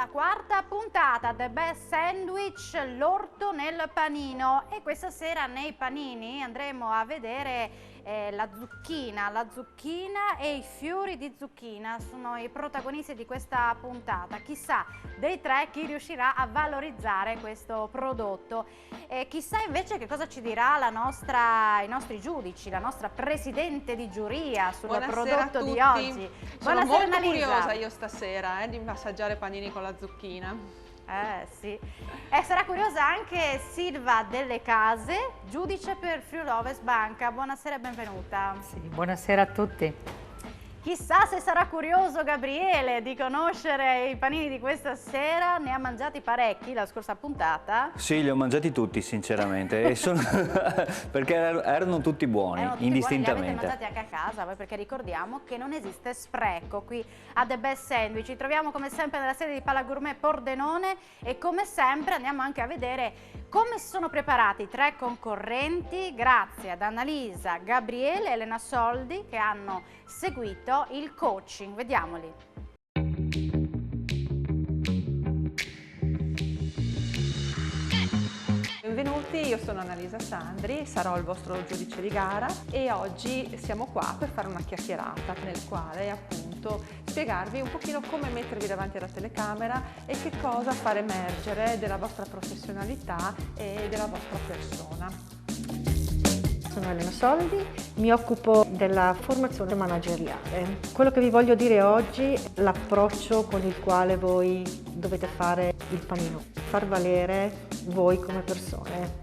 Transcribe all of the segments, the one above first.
alla quarta puntata The Best Sandwich, l'orto nel panino, e questa sera nei panini andremo a vedere la zucchina e i fiori di zucchina sono i protagonisti di questa puntata. Chissà dei tre chi riuscirà a valorizzare questo prodotto, chissà invece che cosa ci dirà i nostri giudici, la nostra presidente di giuria sul prodotto di oggi. Sono molto curiosa io stasera di assaggiare panini con la zucchina. Sì. E sarà curiosa anche Silva Delle Case, giudice per Friuli Ovest Banca. Buonasera e benvenuta. Sì, buonasera a tutti. Chissà se sarà curioso Gabriele di conoscere i panini di questa sera. Ne ha mangiati parecchi la scorsa puntata. Sì, li ho mangiati tutti sinceramente perché erano tutti buoni, indistintamente. Li avete mangiati anche a casa, perché ricordiamo che non esiste spreco qui a The Best Sandwich. Ci troviamo come sempre nella sede di Palagourmet Pordenone e come sempre andiamo anche a vedere come si sono preparati i tre concorrenti grazie ad Annalisa, Gabriele e Elena Soldi che hanno seguito il coaching. Vediamoli. Benvenuti, io sono Annalisa Sandri, sarò il vostro giudice di gara e oggi siamo qua per fare una chiacchierata nel quale appunto spiegarvi un pochino come mettervi davanti alla telecamera e che cosa far emergere della vostra professionalità e della vostra persona. Sono Elena Soldi, mi occupo della formazione manageriale. Quello che vi voglio dire oggi è l'approccio con il quale voi dovete fare il panino, far valere voi come persone.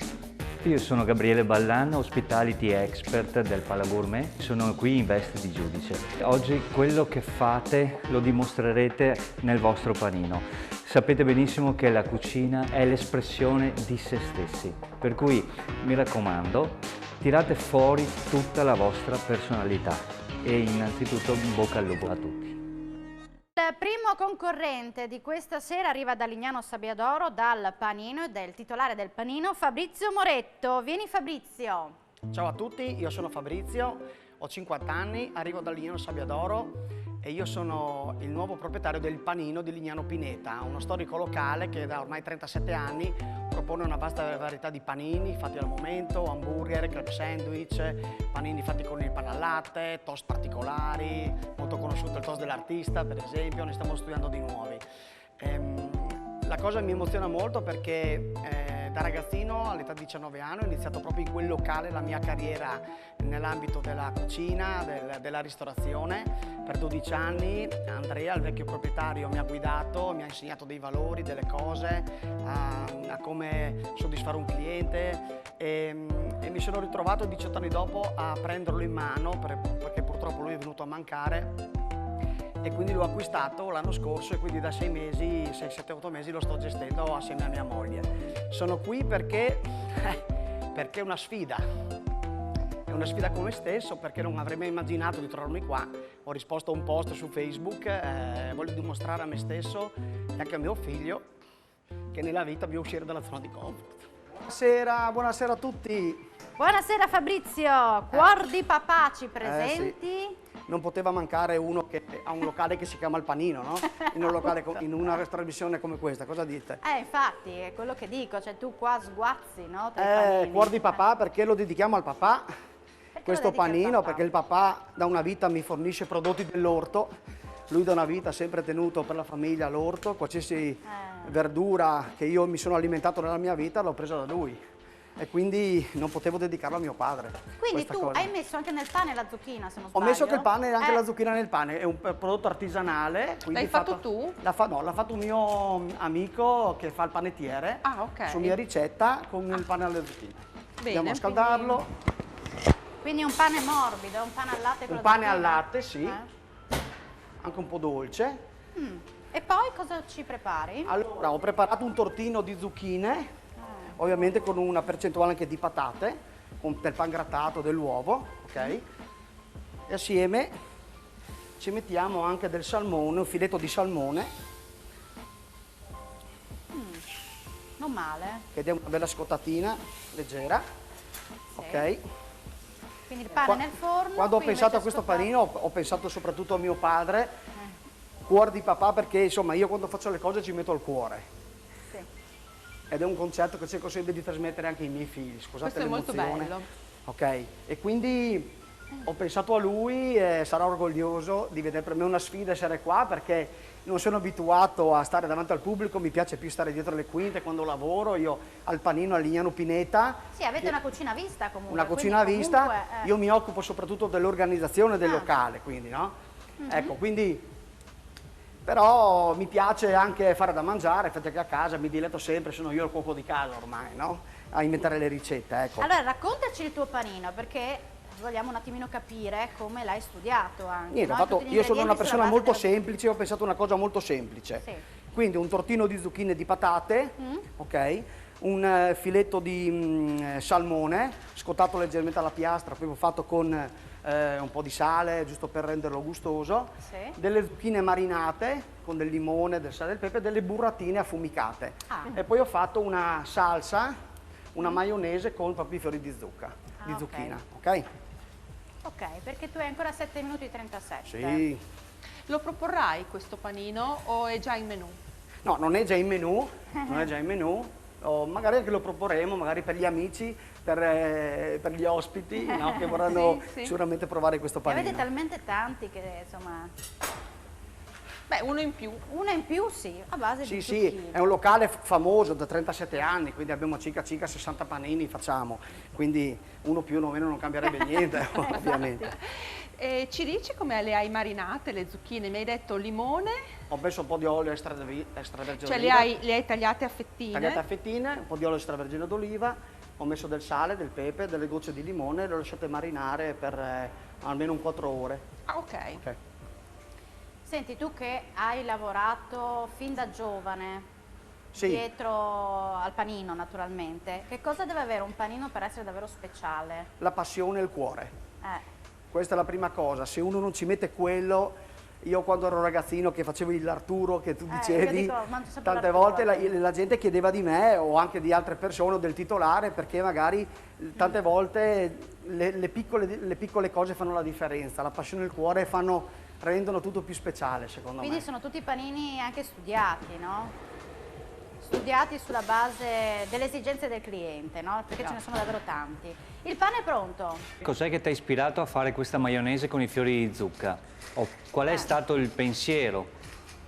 Io sono Gabriele Ballan, Hospitality Expert del Palagourmet, sono qui in veste di giudice. Oggi quello che fate lo dimostrerete nel vostro panino. Sapete benissimo che la cucina è l'espressione di se stessi, per cui mi raccomando, tirate fuori tutta la vostra personalità e innanzitutto bocca al lupo a tutti. Il primo concorrente di questa sera arriva da Lignano Sabbiadoro, dal panino ed è il titolare del panino, Fabrizio Moretto. Vieni Fabrizio. Ciao a tutti, io sono Fabrizio, ho 50 anni, arrivo da Lignano Sabbiadoro e io sono il nuovo proprietario del Panino di Lignano Pineta, uno storico locale che da ormai 37 anni propone una vasta varietà di panini fatti al momento, hamburger, club sandwich, panini fatti con il pane al latte, toast particolari, molto conosciuto il toast dell'artista per esempio, ne stiamo studiando di nuovi. La cosa mi emoziona molto perché da ragazzino all'età di 19 anni ho iniziato proprio in quel locale la mia carriera nell'ambito della cucina, della ristorazione. Per 12 anni Andrea, il vecchio proprietario, mi ha guidato, mi ha insegnato dei valori, delle cose, a come soddisfare un cliente e mi sono ritrovato 18 anni dopo a prenderlo in mano perché purtroppo lui è venuto a mancare. E quindi l'ho acquistato l'anno scorso e quindi da 6 mesi, 6, 7, 8 mesi lo sto gestendo assieme a mia moglie. Sono qui perché è una sfida con me stesso, perché non avrei mai immaginato di trovarmi qua. Ho risposto a un post su Facebook, voglio dimostrare a me stesso e anche a mio figlio che nella vita bisogna uscire dalla zona di comfort. Buonasera a tutti. Buonasera Fabrizio, cuor di papà ci presenti? Sì. Non poteva mancare uno che ha un locale che si chiama Il Panino, no? In una trasmissione come questa, cosa dite? Infatti, è quello che dico, cioè tu qua sguazzi, no? Cuor di papà, perché lo dedichiamo al papà, questo panino, perché il papà da una vita mi fornisce prodotti dell'orto, lui da una vita ha sempre tenuto per la famiglia l'orto, qualsiasi verdura che io mi sono alimentato nella mia vita l'ho presa da lui. E quindi non potevo dedicarlo a mio padre. Quindi tu hai messo anche nel pane la zucchina, se non sbaglio? Ho messo anche il pane e anche la zucchina nel pane, è un prodotto artigianale. L'hai fatto tu? L'ha fatto un mio amico che fa il panettiere, su mia ricetta, con il pane alle zucchine. Bene, andiamo a scaldarlo. Quindi un pane morbido, un pane al latte con un pane al latte, sì, anche un po' dolce. E poi cosa ci prepari? Allora, ho preparato un tortino di zucchine, ovviamente con una percentuale anche di patate, del pangrattato, dell'uovo, ok? E assieme ci mettiamo anche del salmone, un filetto di salmone. Non male. Che è una bella scottatina, leggera, ok? Quindi il pane nel forno. Quando ho pensato a questo panino ho pensato soprattutto a mio padre, cuore di papà, perché insomma io quando faccio le cose ci metto il cuore. Sì. Ed è un concetto che cerco sempre di trasmettere anche ai miei figli, scusate Questo è molto l'emozione. bello. Ok, e quindi ho pensato a lui e sarà orgoglioso di vedere. Per me è una sfida essere qua, perché non sono abituato a stare davanti al pubblico, mi piace più stare dietro le quinte quando lavoro. Io al panino a Lignano Pineta. Sì, avete una cucina a vista comunque. Una cucina a quindi vista, comunque, io mi occupo soprattutto dell'organizzazione del Ah. locale, quindi no? Ecco, quindi però mi piace anche fare da mangiare, fate che a casa, mi diletto sempre, sono io il cuoco di casa ormai, no? A inventare le ricette, ecco. Allora raccontaci il tuo panino, perché vogliamo un attimino capire come l'hai studiato anche. Niente, no? ho fatto- Tutti gli io sono una ingredienti persona sulla base molto della- semplice, ho pensato una cosa molto semplice. Sì. Quindi un tortino di zucchine e di patate, ok? Un filetto di salmone, scottato leggermente alla piastra, poi ho fatto con un po' di sale, giusto per renderlo gustoso. Sì. Delle zucchine marinate con del limone, del sale e del pepe, e delle burratine affumicate. Ah. E poi ho fatto una salsa, una maionese con proprio i fiori di zucca, di ok. zucchina, ok? Ok, perché tu hai ancora 7 minuti e 37. Sì. Lo proporrai questo panino o è già in menù? No, non è già in menù, non è già in menù. O magari anche lo proporremo, magari per gli amici, per gli ospiti, no, che vorranno Sì, sì. sicuramente provare questo Ne panino. avete talmente tanti che insomma, Beh, uno in più. una in più sì, a base Sì, di sì, zucchine. è un locale famoso da 37 anni, quindi abbiamo circa 60 panini facciamo, quindi uno più o meno non cambierebbe niente, ovviamente. Ci dici come le hai marinate le zucchine? Mi hai detto limone, Ho messo un po' di olio extravergine cioè d'oliva, le hai tagliate a fettine. tagliate a fettine, un po' di olio extravergine d'oliva, ho messo del sale, del pepe, delle gocce di limone e le ho lasciate marinare per almeno un 4 ore. Ah, ok. Ok. Senti, tu che hai lavorato fin da giovane Sì. dietro al panino naturalmente, che cosa deve avere un panino per essere davvero speciale? La passione e il cuore. Questa è la prima cosa, se uno non ci mette quello, io quando ero ragazzino che facevo l'Arturo, che tu io dicevi, dico, mangio sempre tante l'Arturo, volte la gente chiedeva di me o anche di altre persone o del titolare, perché magari tante volte le piccole cose fanno la differenza, la passione e il cuore rendono tutto più speciale secondo Quindi me. sono tutti panini anche studiati, no? Studiati sulla base delle esigenze del cliente, no? Perché ce ne sono davvero tanti. Il pane è pronto? Cos'è che ti ha ispirato a fare questa maionese con i fiori di zucca? O qual è stato il pensiero,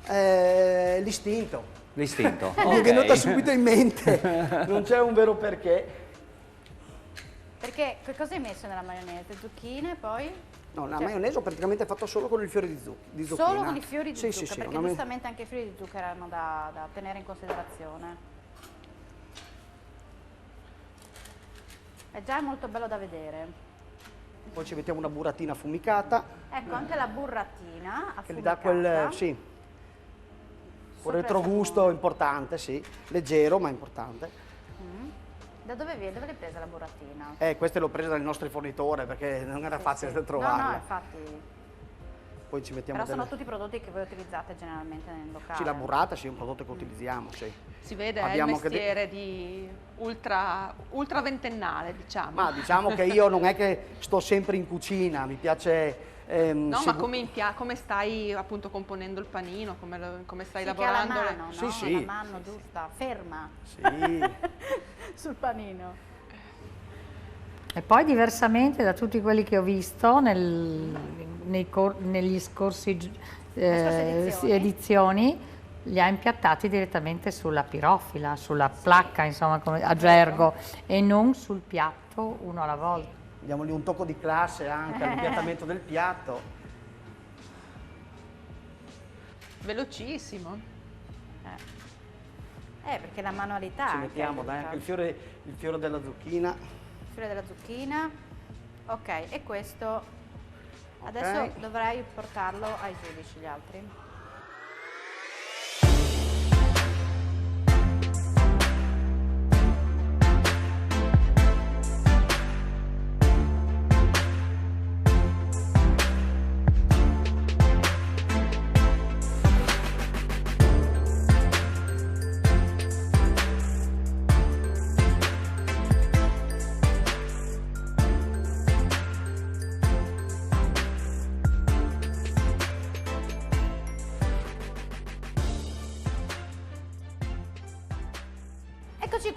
L'istinto. l'istinto? Mi è venuto subito in mente, non c'è un vero perché. Perché che cosa hai messo nella maionese? Zucchine poi? No, la Cioè- maionese ho praticamente fatto solo con il fiore di zucchina. Solo con i fiori di Sì, zucca, sì, sì, perché giustamente anche i fiori di zucca erano da tenere in considerazione. È già molto bello da vedere. Poi ci mettiamo una burratina affumicata, Ecco, anche la burratina che gli dà affumicata. quel, sì, quel Sopra il retrogusto sapone. importante, sì, leggero ma importante. Da dove viene? Dove l'hai presa la burratina? Queste l'ho prese dal nostro fornitore perché non era facile da trovarle. No, infatti. Poi ci mettiamo Però sono delle... tutti prodotti che voi utilizzate generalmente nel locale. Sì, la burrata sì, è un prodotto che utilizziamo, sì. Si vede, Abbiamo è che il mestiere di ultra ventennale, diciamo. Ma diciamo che io non è che sto sempre in cucina, mi piace... No, ma come stai appunto componendo il panino, come stai Sì, che ha la lavorando? mano, no? Sì, sì. La mano giusta, ferma Sì. sul panino. E poi diversamente da tutti quelli che ho visto negli scorsi scorse edizioni, li ha impiattati direttamente sulla pirofila, sulla placca, insomma, a gergo, e non sul piatto uno alla volta. Diamogli un tocco di classe anche all'impiattamento del piatto. Velocissimo. Perché la manualità. Ci anche mettiamo dai, aiuta. anche il fiore della zucchina. Il fiore della zucchina. Ok, e questo Ok. adesso dovrei portarlo ai giudici gli altri.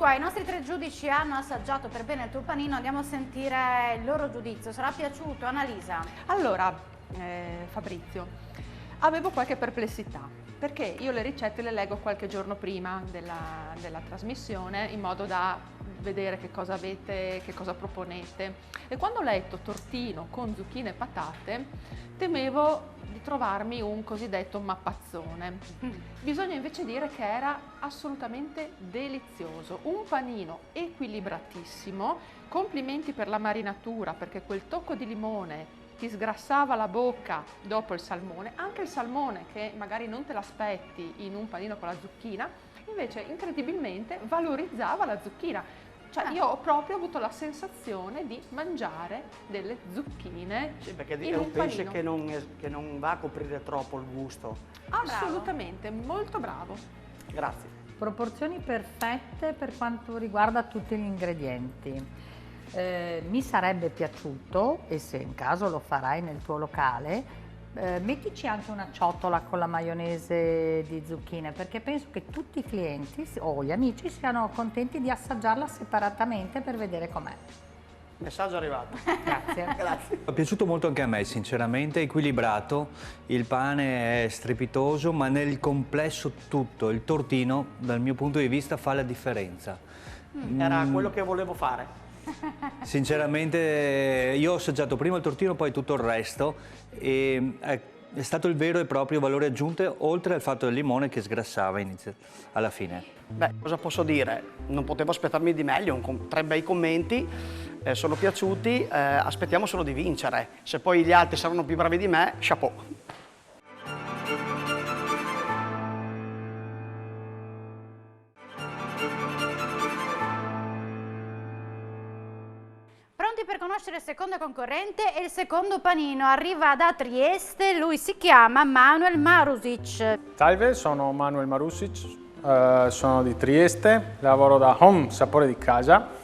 qua, i nostri 3 giudici hanno assaggiato per bene il tuo panino, andiamo a sentire il loro giudizio. Sarà piaciuto, Annalisa? Allora, Fabrizio, avevo qualche perplessità, perché io le ricette le leggo qualche giorno prima della trasmissione, in modo da vedere che cosa avete, che cosa proponete. E quando ho letto tortino con zucchine e patate, temevo di trovarmi un cosiddetto mappazzone. Bisogna invece dire che era assolutamente delizioso, un panino equilibratissimo. Complimenti per la marinatura, perché quel tocco di limone ti sgrassava la bocca dopo il salmone, anche il salmone che magari non te l'aspetti in un panino con la zucchina, invece incredibilmente valorizzava la zucchina. Cioè io ho proprio avuto la sensazione di mangiare delle zucchine. Sì, perché in è un pesce panino. che non va a coprire troppo il gusto. Assolutamente, molto bravo. Grazie. Proporzioni perfette per quanto riguarda tutti gli ingredienti. Mi sarebbe piaciuto, e se in caso lo farai nel tuo locale, mettici anche una ciotola con la maionese di zucchine, perché penso che tutti i clienti o gli amici siano contenti di assaggiarla separatamente per vedere com'è. Messaggio arrivato. Grazie. Grazie. È piaciuto molto anche a me, sinceramente, equilibrato, il pane è strepitoso, ma nel complesso tutto, il tortino, dal mio punto di vista, fa la differenza. Era quello che volevo fare. Sinceramente, io ho assaggiato prima il tortino, poi tutto il resto, e è stato il vero e proprio valore aggiunto, oltre al fatto del limone che sgrassava alla fine. Beh, cosa posso dire? Non potevo aspettarmi di meglio, 3 bei commenti, sono piaciuti, aspettiamo solo di vincere. Se poi gli altri saranno più bravi di me, chapeau. Pronti per conoscere il secondo concorrente e il secondo panino? Arriva da Trieste, lui si chiama Manuel Marusic. Salve, sono Manuel Marusic, sono di Trieste, lavoro da Home Sapore di Casa.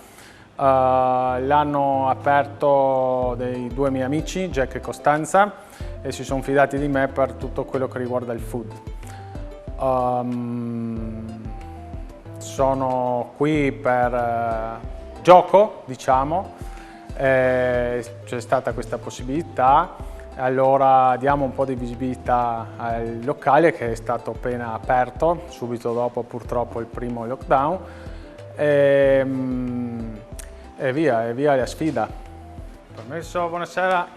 L'hanno aperto dei 2 miei amici, Jack e Costanza, e si sono fidati di me per tutto quello che riguarda il food. Sono qui per gioco, diciamo. C'è stata questa possibilità, allora diamo un po' di visibilità al locale che è stato appena aperto, subito dopo purtroppo il primo lockdown, e via la sfida. Permesso, buonasera.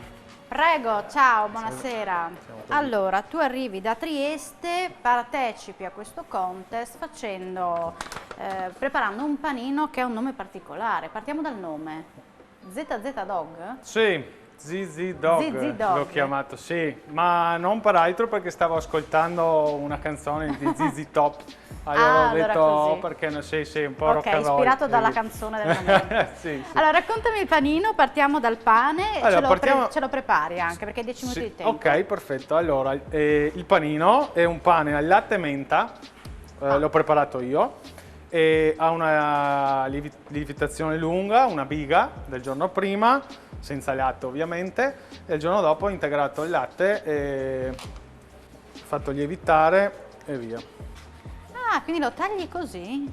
Prego, ciao, buonasera. Allora, tu arrivi da Trieste, partecipi a questo contest preparando un panino che ha un nome particolare. Partiamo dal nome. ZZ Dog? Sì, ZZ Dog, ZZ Dog. l'ho chiamato, sì, ma non per altro perché stavo ascoltando una canzone di ZZ Top. Allora ho detto, così. perché no, sì, un po' Ok, rock and roll. ispirato dalla canzone del momento. Sì. Allora, raccontami il panino, partiamo dal pane, Allora, ce lo prepari anche perché hai 10 minuti di tempo. Ok, perfetto. Allora, il panino è un pane al latte e menta, l'ho preparato io. E ha una lievitazione lunga, una biga del giorno prima, senza latte ovviamente, e il giorno dopo ho integrato il latte e fatto lievitare e via. Ah, quindi lo tagli così?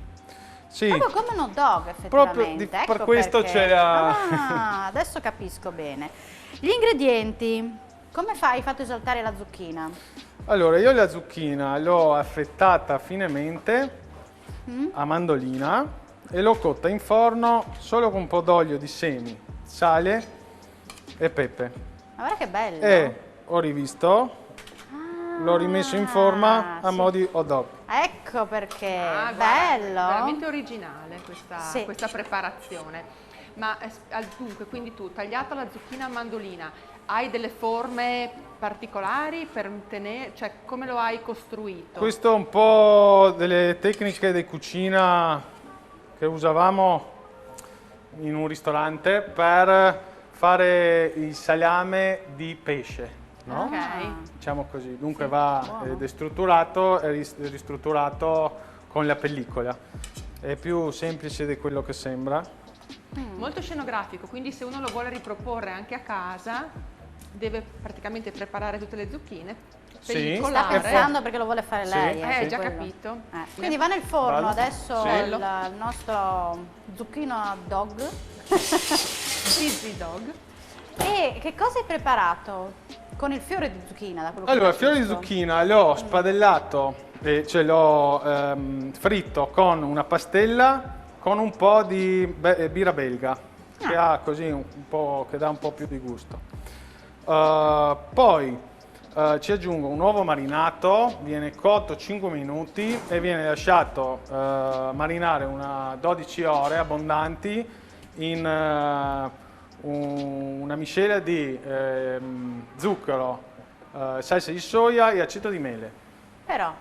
Sì. Proprio come un hot dog effettivamente. Proprio Ecco per questo perché. c'era... Ah, adesso capisco bene. Gli ingredienti, come fai? Hai fatto esaltare la zucchina? Allora, io la zucchina l'ho affettata finemente a mandolina e l'ho cotta in forno solo con un po' d'olio di semi, sale e pepe. Ma guarda che bello! E ho rivisto, l'ho rimesso in forma a sì. mo' di hot dog. Ecco perché, Guarda, bello! veramente originale Sì. questa preparazione. Ma dunque, quindi tu, tagliata la zucchina a mandolina, hai delle forme particolari per tenere, cioè come lo hai costruito? Questo è un po' delle tecniche di cucina che usavamo in un ristorante per fare il salame di pesce, no? Ok. Diciamo così, dunque va destrutturato e ristrutturato con la pellicola. È più semplice di quello che sembra. Molto scenografico, quindi se uno lo vuole riproporre anche a casa deve praticamente preparare tutte le zucchine, Sì. pellicolare. Sta pensando perché lo vuole fare Sì. lei. Già quello. capito. Quindi va nel forno Vado. adesso Sì. il nostro zucchino dog. Cheesy dog. E che cosa hai preparato? Con il fiore di zucchina, da quello che Allora, il ho fiore di visto. zucchina l'ho spadellato, cioè l'ho fritto con una pastella con un po' di birra belga, che ha così un po', che dà un po' più di gusto. Poi ci aggiungo un uovo marinato, viene cotto 5 minuti e viene lasciato marinare 12 ore abbondanti in una miscela di zucchero, salsa di soia e aceto di mele, Però,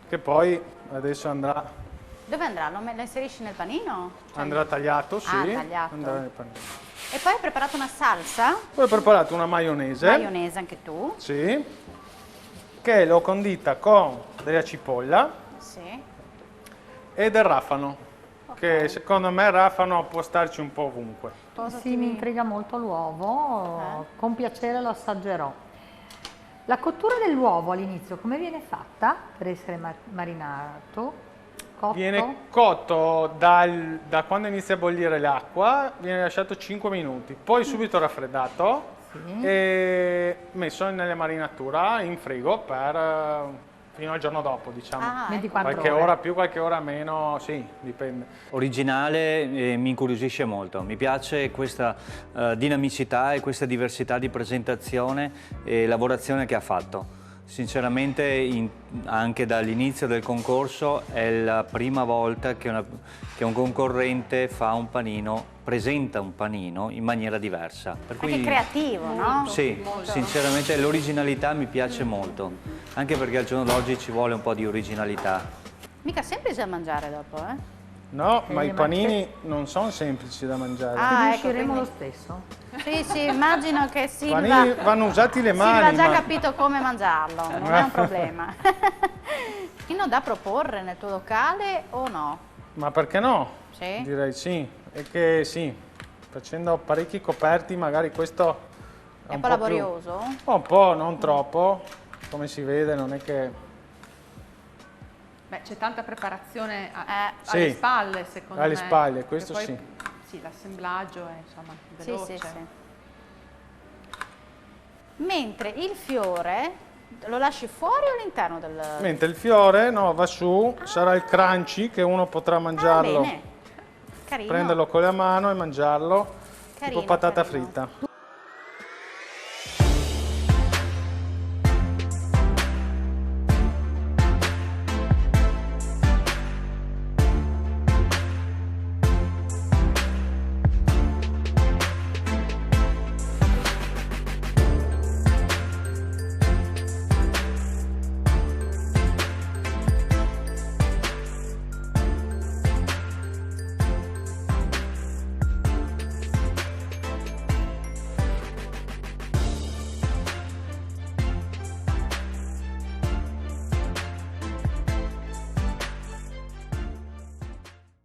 che poi adesso andrà dove andrà? Lo inserisci nel panino? Cioè- andrà tagliato, sì, tagliato. andrà nel panino. E poi hai preparato una salsa, Poi ho preparato una maionese, maionese anche tu. sì, che l'ho condita con della cipolla Sì. e del rafano, che secondo me il rafano può starci un po' ovunque. Cosa Sì, ti- mi intriga molto l'uovo, con piacere lo assaggerò. La cottura dell'uovo all'inizio come viene fatta per essere marinato? Cotto? Viene cotto da quando inizia a bollire l'acqua, viene lasciato 5 minuti, poi subito raffreddato Sì. e messo nella marinatura in frigo per fino al giorno dopo, diciamo. Ah, 24 Qualche ore. ora più, qualche ora meno, sì, dipende. Originale, mi incuriosisce molto, mi piace questa dinamicità e questa diversità di presentazione e lavorazione che ha fatto. Sinceramente anche dall'inizio del concorso è la prima volta che un concorrente fa un panino, presenta un panino in maniera diversa. Per anche creativo, no? sì, sinceramente l'originalità mi piace molto, anche perché al giorno d'oggi ci vuole un po' di originalità. Mica semplice da mangiare dopo, eh? No, ma i ma panini non sono semplici da mangiare. Ah, Ci ecco, riusciremo quindi- lo stesso. Sì, sì, immagino che I Silva... panini vanno usati le Silva ha mani, già ma capito come mangiarlo, non è un problema. Panino da proporre nel tuo locale o no? ma perché no? Sì? Direi sì, è che sì, facendo parecchi coperti magari questo È un più- po' laborioso? un po', non troppo, come si vede non è che... Beh, c'è tanta preparazione Sì, alle spalle, secondo alle me. spalle, Perché questo poi, sì. Sì, l'assemblaggio è insomma Sì, veloce. sì, sì. Mentre il fiore lo lasci fuori o all'interno del... Mentre il fiore no, va su, sarà il crunchy che uno potrà Ah, mangiarlo, bene. Carino. prenderlo con la mano e mangiarlo, Carino, tipo patata carino. fritta.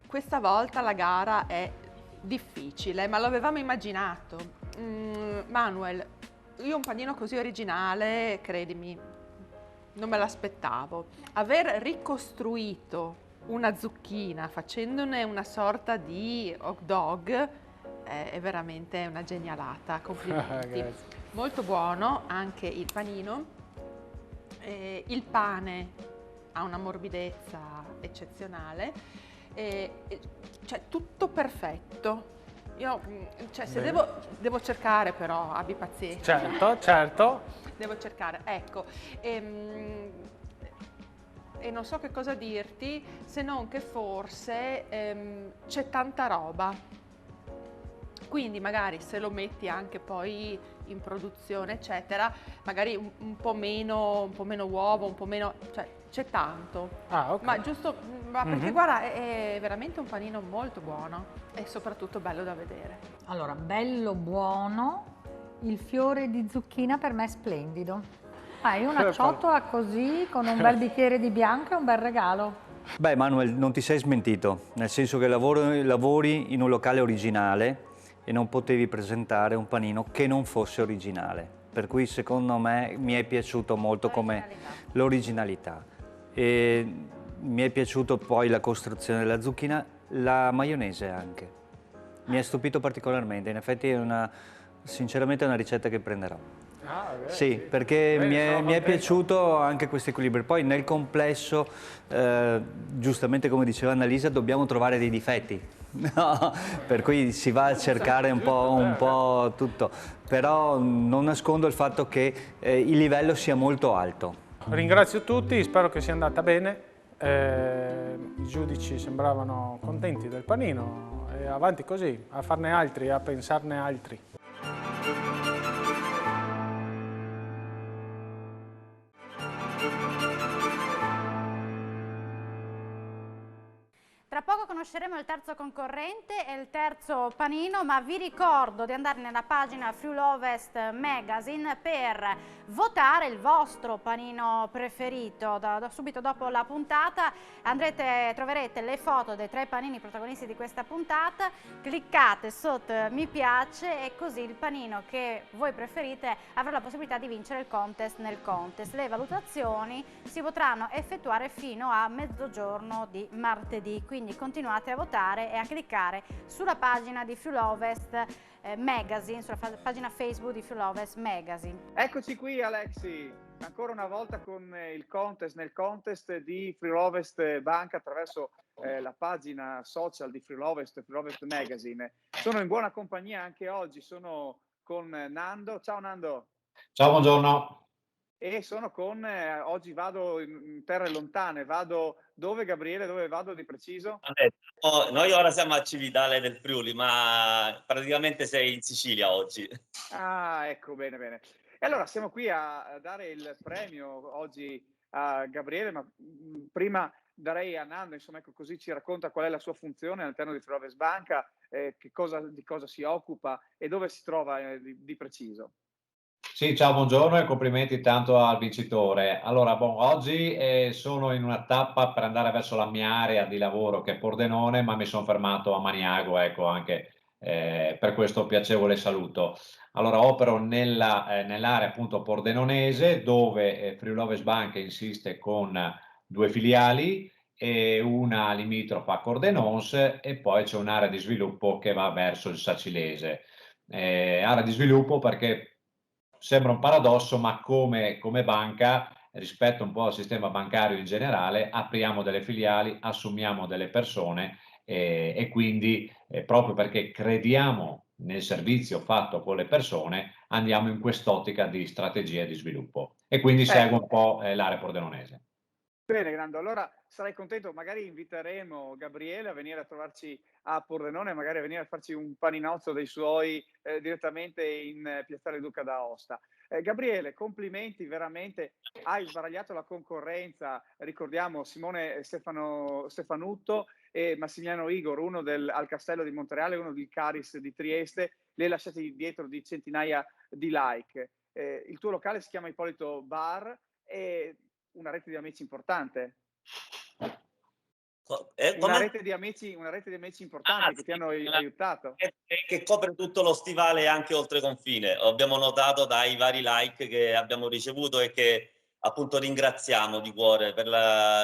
Questa volta la gara è difficile, ma lo avevamo immaginato. Manuel, io un panino così originale, credimi, non me l'aspettavo. Aver ricostruito una zucchina facendone una sorta di hot dog è veramente una genialata, complimenti. Grazie. Molto buono anche il panino, il pane ha una morbidezza eccezionale, cioè tutto perfetto. Io, cioè, se Bene. devo cercare però, abbi pazienza. Certo, certo. Devo cercare, ecco. E non so che cosa dirti, se non che forse c'è tanta roba. Quindi magari se lo metti anche poi in produzione, eccetera, magari un po' meno uovo, un po' meno, cioè c'è tanto. Ah, ok. Ma giusto, ma perché guarda, è veramente un panino molto buono e soprattutto bello da vedere. Allora, bello buono, il fiore di zucchina per me è splendido. Hai una ciotola così, con un bel bicchiere di bianco, è un bel regalo. Beh, Manuel, non ti sei smentito, nel senso che lavori in un locale originale e non potevi presentare un panino che non fosse originale. per cui secondo me mi è piaciuto molto come l'originalità. E mi è piaciuto poi la costruzione della zucchina, la maionese anche. Mi è stupito particolarmente, in effetti è sinceramente è una ricetta che prenderò. Ah, beh, Sì, perché Bene, sono mi è contento. piaciuto anche questo equilibrio. Poi nel complesso, giustamente come diceva Annalisa, dobbiamo trovare dei difetti, no? Per cui si va a cercare un po' tutto, però non nascondo il fatto che il livello sia molto alto. Ringrazio tutti, spero che sia andata bene. I giudici sembravano contenti del panino e avanti così, a farne altri, a pensarne altri. Tra poco conosceremo il terzo concorrente e il terzo panino, ma vi ricordo di andare nella pagina Friuli Ovest Magazine per votare il vostro panino preferito. Subito dopo la puntata troverete le foto dei 3 panini protagonisti di questa puntata, cliccate sotto mi piace e così il panino che voi preferite avrà la possibilità di vincere il contest nel contest. Le valutazioni si potranno effettuare fino a mezzogiorno di martedì, quindi continuate a votare e a cliccare sulla pagina di Friuli Ovest Magazine, sulla pagina Facebook di Friuli Ovest Magazine. Eccoci qui Alexi, ancora una volta con il contest, nel contest di Friuli Ovest Banca attraverso la pagina social di Friuli Ovest Magazine. Sono in buona compagnia anche oggi, sono con Nando. Ciao Nando. Ciao, buongiorno. E sono con, oggi vado in terre lontane, vado dove Gabriele, dove vado di preciso? Noi ora siamo a Civitale del Friuli, ma praticamente sei in Sicilia oggi. Ah, ecco, bene, bene. E allora siamo qui a dare il premio oggi a Gabriele, ma prima darei a Nando, insomma, ecco, così ci racconta qual è la sua funzione all'interno di Friuli Ovest Banca, di cosa si occupa e dove si trova di preciso. Sì, ciao, buongiorno e complimenti tanto al vincitore. Allora, oggi sono in una tappa per andare verso la mia area di lavoro che è Pordenone, ma mi sono fermato a Maniago, ecco, anche per questo piacevole saluto. Allora, opero nell'area appunto pordenonese, dove Friuli Ovest Banca insiste con 2 filiali, e una limitrofa a Cordenons, e poi c'è un'area di sviluppo che va verso il Sacilese. Area di sviluppo perché sembra un paradosso, ma come banca, rispetto un po' al sistema bancario in generale, apriamo delle filiali, assumiamo delle persone e quindi proprio perché crediamo nel servizio fatto con le persone, andiamo in quest'ottica di strategia di sviluppo e quindi segue un po' l'area pordenonese. Bene, Grando, allora sarai contento, magari inviteremo Gabriele a venire a trovarci a Pordenone, magari a venire a farci un paninozzo dei suoi direttamente in Piazzale Duca d'Aosta. Gabriele, complimenti, veramente hai sbaragliato la concorrenza, ricordiamo Simone Stefanutto e Massimiliano Igor, uno al Castello di Montereale, uno del Caris di Trieste, li hai lasciati dietro di centinaia di like. Il tuo locale si chiama Ippolito Bar e una rete di amici importante. Una rete di amici importanti che ti hanno aiutato. Che copre tutto lo stivale anche oltre confine. Abbiamo notato dai vari like che abbiamo ricevuto e che appunto ringraziamo di cuore per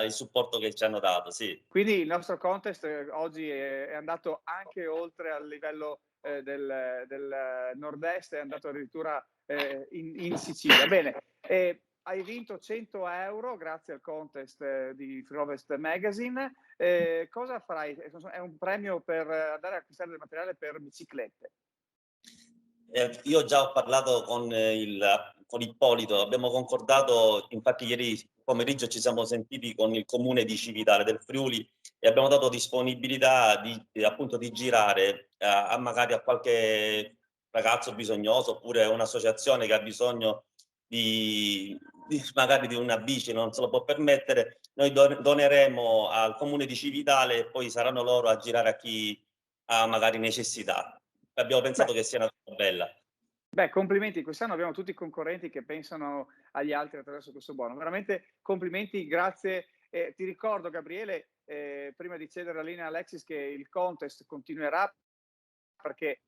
il supporto che ci hanno dato. Sì. Quindi il nostro contest oggi è andato anche oltre al livello del nord-est, è andato addirittura in Sicilia. Bene. Hai vinto 100 euro grazie al contest di Friuli Ovest Magazine. Cosa farai? È un premio per andare a acquistare del materiale per biciclette. Io già ho parlato con Ippolito, abbiamo concordato, infatti ieri pomeriggio ci siamo sentiti con il comune di Civitale del Friuli e abbiamo dato disponibilità appunto di girare magari a qualche ragazzo bisognoso oppure un'associazione che ha bisogno magari di una bici, non se lo può permettere. Noi doneremo al comune di Civitale e poi saranno loro a girare a chi ha magari necessità. Abbiamo pensato che sia una cosa bella. Beh, complimenti, quest'anno abbiamo tutti i concorrenti che pensano agli altri attraverso questo buono. Veramente complimenti, grazie. Ti ricordo Gabriele, prima di cedere la linea a Alexis, che il contest continuerà perché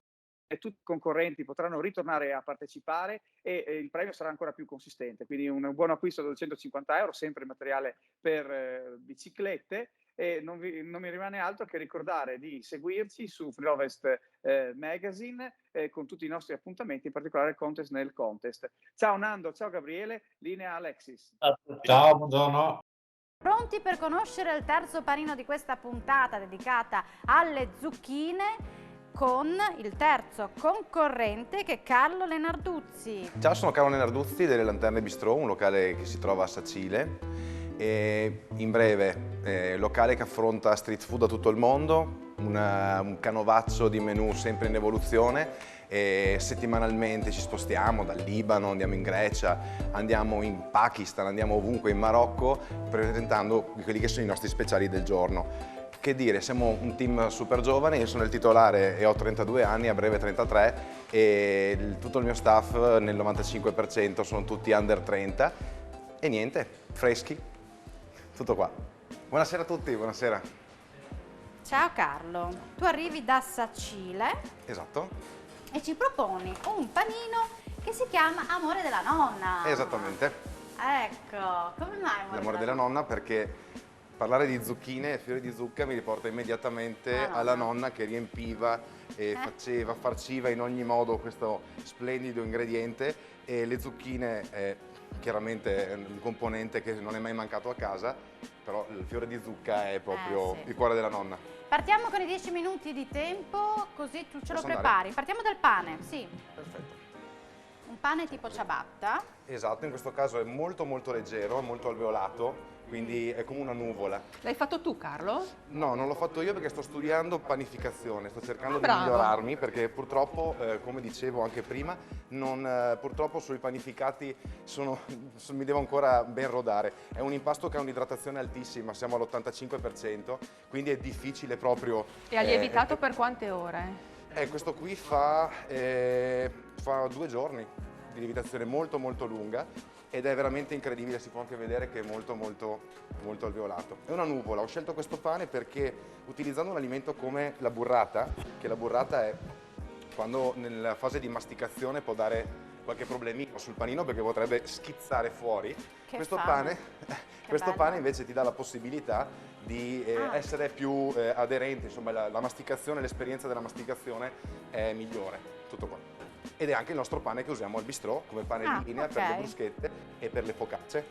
tutti i concorrenti potranno ritornare a partecipare e il premio sarà ancora più consistente. Quindi un buon acquisto da 250 euro, sempre materiale per biciclette. E non mi rimane altro che ricordare di seguirci su Freeovest Magazine con tutti i nostri appuntamenti, in particolare il contest nel contest. Ciao Nando, ciao Gabriele, linea Alexis. Ciao, buongiorno. Pronti per conoscere il terzo panino di questa puntata dedicata alle zucchine con il terzo concorrente che è Carlo Lenarduzzi. Ciao, sono Carlo Lenarduzzi delle Lanterne Bistrò, un locale che si trova a Sacile. E in breve, locale che affronta street food da tutto il mondo, un canovaccio di menù sempre in evoluzione. E settimanalmente ci spostiamo dal Libano, andiamo in Grecia, andiamo in Pakistan, andiamo ovunque, in Marocco, presentando quelli che sono i nostri speciali del giorno. Che dire, siamo un team super giovane, io sono il titolare e ho 32 anni, a breve 33, e tutto il mio staff nel 95% sono tutti under 30 e niente, freschi, tutto qua. Buonasera a tutti, buonasera. Ciao Carlo, tu arrivi da Sacile Esatto. e ci proponi un panino che si chiama Amore della nonna. Esattamente. Ecco, come mai L'amore della nonna perché parlare di zucchine e fiori di zucca mi riporta immediatamente alla nonna che riempiva e farciva in ogni modo questo splendido ingrediente, e le zucchine è chiaramente un componente che non è mai mancato a casa, però il fiore di zucca è proprio il cuore della nonna. Partiamo con i 10 minuti di tempo, così tu ce lo Posso prepari. andare? Partiamo dal pane, sì. Perfetto. Un pane tipo ciabatta. Esatto, in questo caso è molto molto leggero, molto alveolato, quindi è come una nuvola. L'hai fatto tu, Carlo? No, non l'ho fatto io perché sto studiando panificazione, sto cercando di bravo. migliorarmi perché purtroppo, come dicevo anche prima, purtroppo sui panificati mi devo ancora ben rodare. È un impasto che ha un'idratazione altissima, siamo all'85%, quindi è difficile proprio. E ha lievitato per quante ore? Questo qui fa 2 giorni di lievitazione molto molto lunga ed è veramente incredibile, si può anche vedere che è molto molto molto alveolato. È una nuvola, ho scelto questo pane perché utilizzando un alimento come la burrata, che la burrata è quando nella fase di masticazione può dare qualche problemino sul panino perché potrebbe schizzare fuori, questo pane invece ti dà la possibilità di essere più aderente, insomma la masticazione, l'esperienza della masticazione è migliore, tutto qua. Ed è anche il nostro pane che usiamo al bistrò come pane di linea per le bruschette e per le focacce.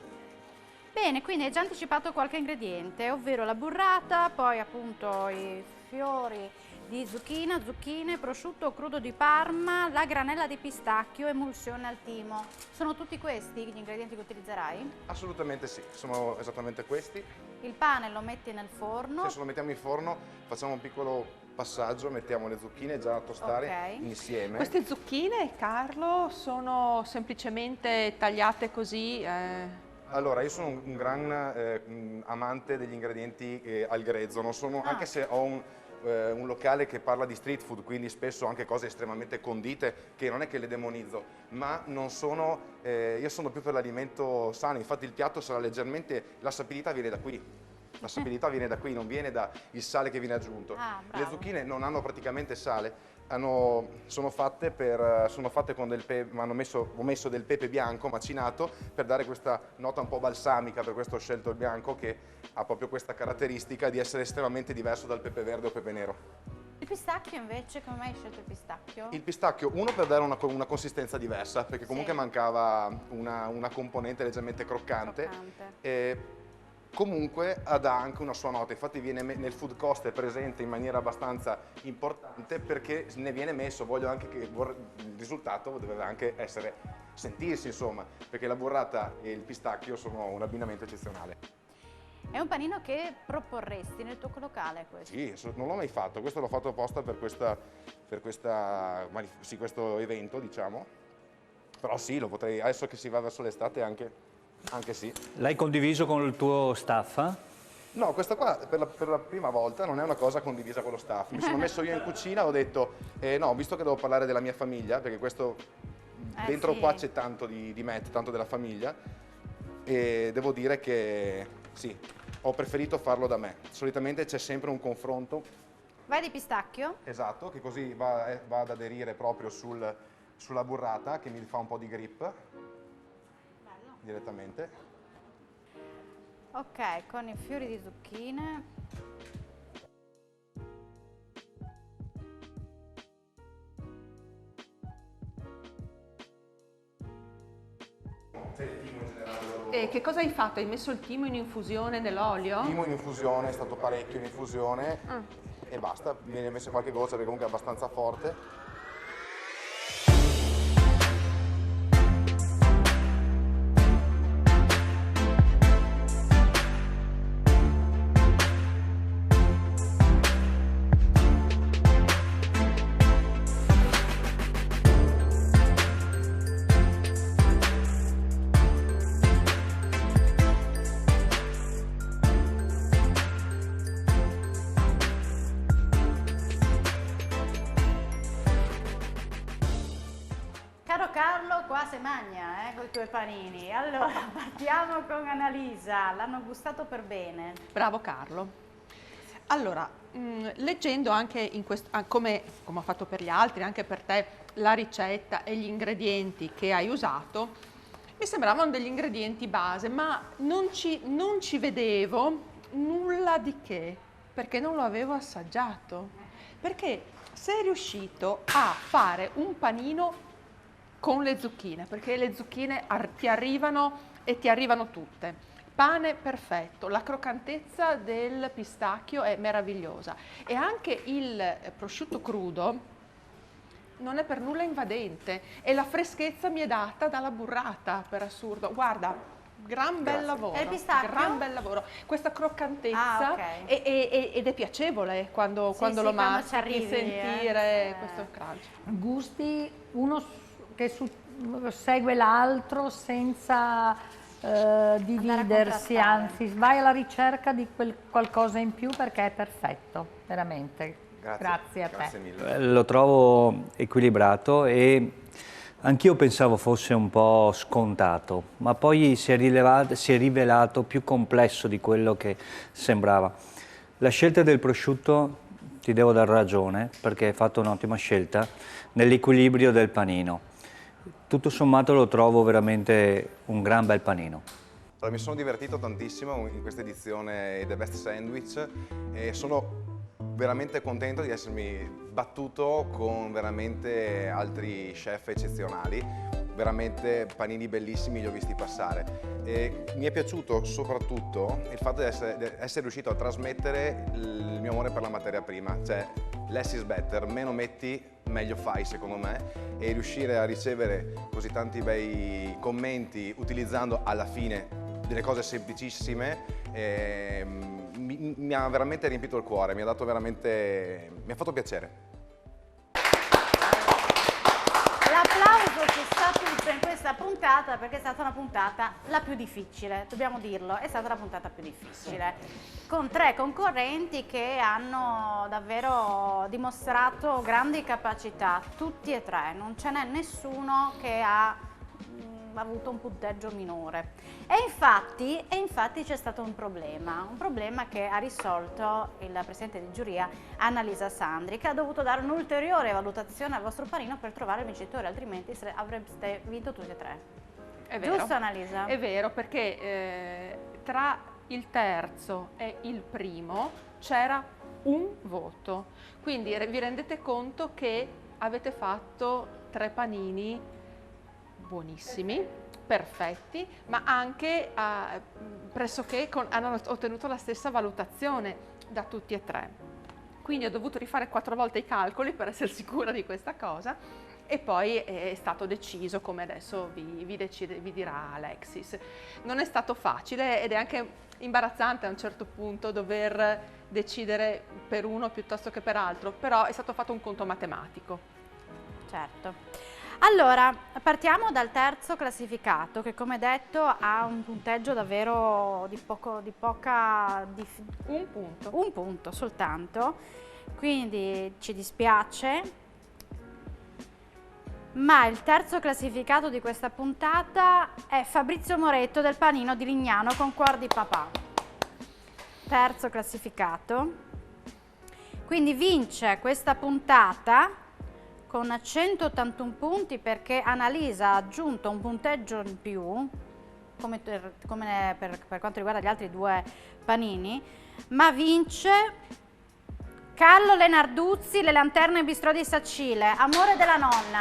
Bene, quindi hai già anticipato qualche ingrediente, ovvero la burrata, poi appunto i fiori di zucchine, prosciutto crudo di Parma, la granella di pistacchio, emulsione al timo. Sono tutti questi gli ingredienti che utilizzerai? Assolutamente sì, sono esattamente questi. Il pane lo metti nel forno? Se lo mettiamo in forno facciamo un piccolo passaggio, mettiamo le zucchine già a tostare insieme. Queste zucchine, Carlo, sono semplicemente tagliate così? Allora, io sono un gran amante degli ingredienti al grezzo, anche se ho un locale che parla di street food, quindi spesso anche cose estremamente condite, che non è che le demonizzo, ma non sono, io sono più per l'alimento sano, infatti il piatto sarà leggermente, la sapidità viene da qui. La sapidità viene da qui, non viene dal sale che viene aggiunto. Le zucchine non hanno praticamente sale, sono fatte con ho messo del pepe bianco macinato per dare questa nota un po' balsamica, per questo ho scelto il bianco che ha proprio questa caratteristica di essere estremamente diverso dal pepe verde o pepe nero. Il pistacchio invece, come mai hai scelto il pistacchio? Il pistacchio, uno per dare una consistenza diversa, perché comunque mancava una componente leggermente croccante. Comunque ha anche una sua nota, infatti viene nel food cost, è presente in maniera abbastanza importante perché ne viene messo, voglio anche che il risultato deve anche sentirsi insomma, perché la burrata e il pistacchio sono un abbinamento eccezionale. È un panino che proporresti nel tuo locale questo? Sì, non l'ho mai fatto, questo l'ho fatto apposta per questo evento, diciamo, però sì, lo potrei, adesso che si va verso l'estate anche sì. L'hai condiviso con il tuo staff? No, questa qua per la prima volta non è una cosa condivisa con lo staff. Mi sono messo io in cucina e ho detto, no, visto che devo parlare della mia famiglia, perché questo dentro qua c'è tanto di me, tanto della famiglia, e devo dire che sì, ho preferito farlo da me. Solitamente c'è sempre un confronto Vai di pistacchio? Esatto, che così va ad aderire proprio sulla burrata, che mi fa un po' di grip. Bello. Direttamente. Ok, con i fiori di zucchine. E che cosa hai fatto? Hai messo il timo in infusione nell'olio? Il timo in infusione, è stato parecchio in infusione e basta, viene messo qualche goccia perché comunque è abbastanza forte. Caro Carlo, qua se magna, con i tuoi panini. Allora, partiamo con Annalisa. L'hanno gustato per bene. Bravo Carlo. Allora, leggendo anche in questo, come ho fatto per gli altri, anche per te, la ricetta e gli ingredienti che hai usato, mi sembravano degli ingredienti base, ma non ci vedevo nulla di che, perché non lo avevo assaggiato. Perché sei riuscito a fare un panino con le zucchine, perché le zucchine ti arrivano e ti arrivano tutte. Pane perfetto, la croccantezza del pistacchio è meravigliosa e anche il prosciutto crudo non è per nulla invadente e la freschezza mi è data dalla burrata, per assurdo. Guarda, gran bel lavoro. E il pistacchio? Gran bel lavoro. Questa croccantezza ed è piacevole quando lo mastica, sentire questo crunch. Gusti, uno che segue l'altro senza dividersi, anzi vai alla ricerca di quel qualcosa in più perché è perfetto, veramente. Grazie a te. Grazie mille. Lo trovo equilibrato e anch'io pensavo fosse un po' scontato, ma poi si è rivelato più complesso di quello che sembrava. La scelta del prosciutto ti devo dar ragione perché hai fatto un'ottima scelta nell'equilibrio del panino. Tutto sommato lo trovo veramente un gran bel panino. Allora, mi sono divertito tantissimo in questa edizione The Best Sandwich e sono veramente contento di essermi battuto con veramente altri chef eccezionali, veramente panini bellissimi li ho visti passare. E mi è piaciuto soprattutto il fatto di essere riuscito a trasmettere il mio amore per la materia prima, cioè less is better, meno metti meglio fai secondo me, e riuscire a ricevere così tanti bei commenti utilizzando alla fine delle cose semplicissime mi ha veramente riempito il cuore, mi ha fatto piacere. L'applauso c'è stato in questa puntata perché è stata una puntata la più difficile, dobbiamo dirlo, è stata la puntata più difficile, con 3 concorrenti che hanno davvero dimostrato grandi capacità, tutti e 3, non ce n'è nessuno che ha avuto un punteggio minore. E infatti c'è stato un problema che ha risolto il presidente di giuria Annalisa Sandri, che ha dovuto dare un'ulteriore valutazione al vostro panino per trovare il vincitore, altrimenti avreste vinto tutti e 3. È vero. Giusto Annalisa? È vero, perché tra il terzo e il primo c'era un voto, quindi vi rendete conto che avete fatto 3 panini buonissimi, perfetti, ma anche pressoché hanno ottenuto la stessa valutazione da tutti e 3. Quindi ho dovuto rifare 4 volte i calcoli per essere sicura di questa cosa e poi è stato deciso, come adesso vi dirà Alexis. Non è stato facile ed è anche imbarazzante a un certo punto dover decidere per uno piuttosto che per altro, però è stato fatto un conto matematico. Certo. Allora, partiamo dal terzo classificato che, come detto, ha un punteggio davvero un punto soltanto, quindi ci dispiace, ma il terzo classificato di questa puntata è Fabrizio Moretto del Panino di Lignano con Cuor di Papà. Terzo classificato. quindi vince questa puntata con 181 punti perché Annalisa ha aggiunto un punteggio in più, come per quanto riguarda gli altri 2 panini, ma vince Carlo Lenarduzzi, Le Lanterne Bistrò di Sacile, Amore della nonna.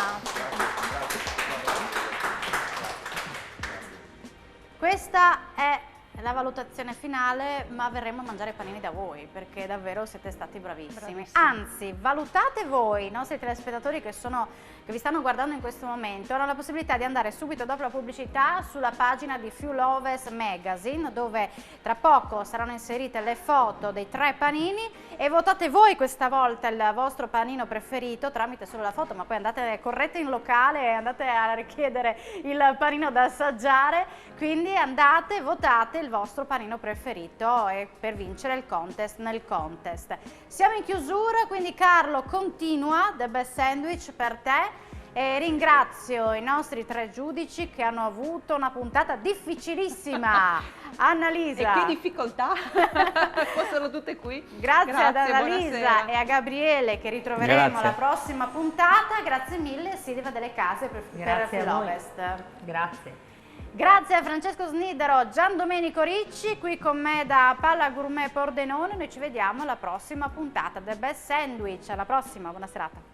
Questa è la valutazione finale, ma verremo a mangiare panini da voi perché davvero siete stati bravissimi. Anzi, valutate voi, i nostri telespettatori che vi stanno guardando in questo momento, hanno la possibilità di andare subito dopo la pubblicità sulla pagina di Few Lovers Magazine, dove tra poco saranno inserite le foto dei 3 panini, e votate voi questa volta il vostro panino preferito tramite solo la foto, ma poi correte in locale e andate a richiedere il panino da assaggiare, quindi andate, votate il vostro panino preferito per vincere il contest nel contest. Siamo in chiusura, quindi Carlo continua The Best Sandwich per te. E ringrazio i nostri 3 giudici che hanno avuto una puntata difficilissima. Annalisa. E che difficoltà, fossero tutte qui. Grazie ad Annalisa buonasera. e a Gabriele che ritroveremo alla prossima puntata. Grazie mille Silvia delle Case per Filovest. Grazie. Grazie a Francesco Snidero, Gian Domenico Ricci, qui con me da Pala Gourmet Pordenone. Noi ci vediamo alla prossima puntata The Best Sandwich. Alla prossima, buona serata.